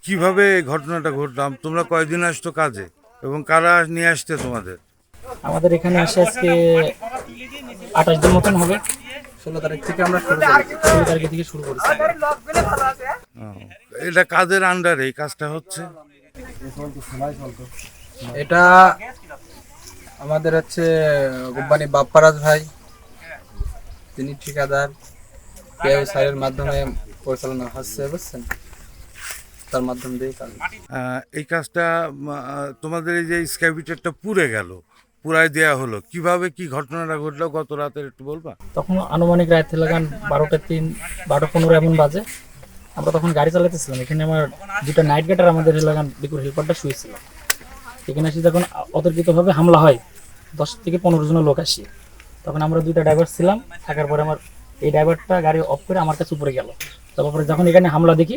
কিভাবে এই ঘটনাটা ঘটলাম? তোমরা কয়দিন আসতো কাজে এবং কারা নিয়ে আসতে তোমাদের? আমাদের এখানে আসে আজকে 28 দিন মতন হবে। 16 তারিখ থেকে আমরা শুরু করি। 16 তারিখ থেকে শুরু করেছি। ও, এটা কাদের আন্ডারে এই কাজটা হচ্ছে? এটা আমাদের হচ্ছে কোম্পানি বাপ্পারাজ ভাই, তিনি ঠিকাদার, কেউ স্যারের মাধ্যমে পরিচালনা হচ্ছে, বুঝছেন, তার মাধ্যম দিয়ে কাজ। এই কাজটা তোমাদের এই যে স্ক্যাভিটারটা পুড়ে গেল, পুরাই দেয়া হলো, কিভাবে কি ঘটনাটা ঘটলো গত রাতের একটু বলবা? তখন আনুমানিক রাত লাগান 12:15 এমন বাজে। আমরা তখন গাড়ি চালাতেছিলাম। এখানে আমার দুটো নাইট গার্ডার আমাদের লাগান বিকুর হেল্পারটা শুয়েছিল। এখানে এসে যখন অতর্কিতভাবে হামলা হয়, 10 থেকে 15 জন লোক আসি, তখন আমরা দুইটা ড্রাইভার ছিলাম। থাকার পরে আমার এই ড্রাইভারটা গাড়ি অফ করে আমার কাছে উপরে গেল। তারপরে যখন এখানে হামলা দেখি,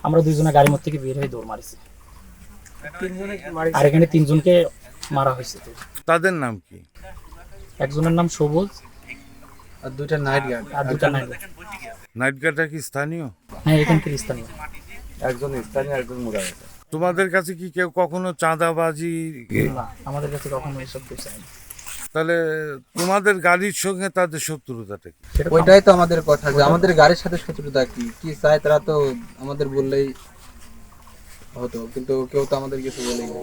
আমরা দুইজনে গাড়ির মধ্যে থেকে বের হয়ে দৌড় মারিছি। আর এখানে 3 জনকে মারা হয়েছে। তাদের নাম কি? একজনের নাম সবুজ আর দুইটা নাইট গার্ড, আর দুটা নাইট গার্ড। নাইট গার্ডটা কি স্থানীয়? হ্যাঁ, এখানকার স্থানীয়। একজন স্থানীয়, একজন মুরা গেছে। তোমাদের কাছে কি কেউ কখনো চাঁদাবাজি? না, আমাদের কাছে কখনো এসব কিছু হয়নি। তাহলে তোমাদের গাড়ির সঙ্গে তাদের শত্রুতাটা কি? সেটা তো ওইটাই তো আমাদের কথা, যে আমাদের গাড়ির সাথে শত্রুতা কি কি চায় তারা তো আমাদের বললেই হতো, কিন্তু কেউ তো আমাদের কিছু বলেই না।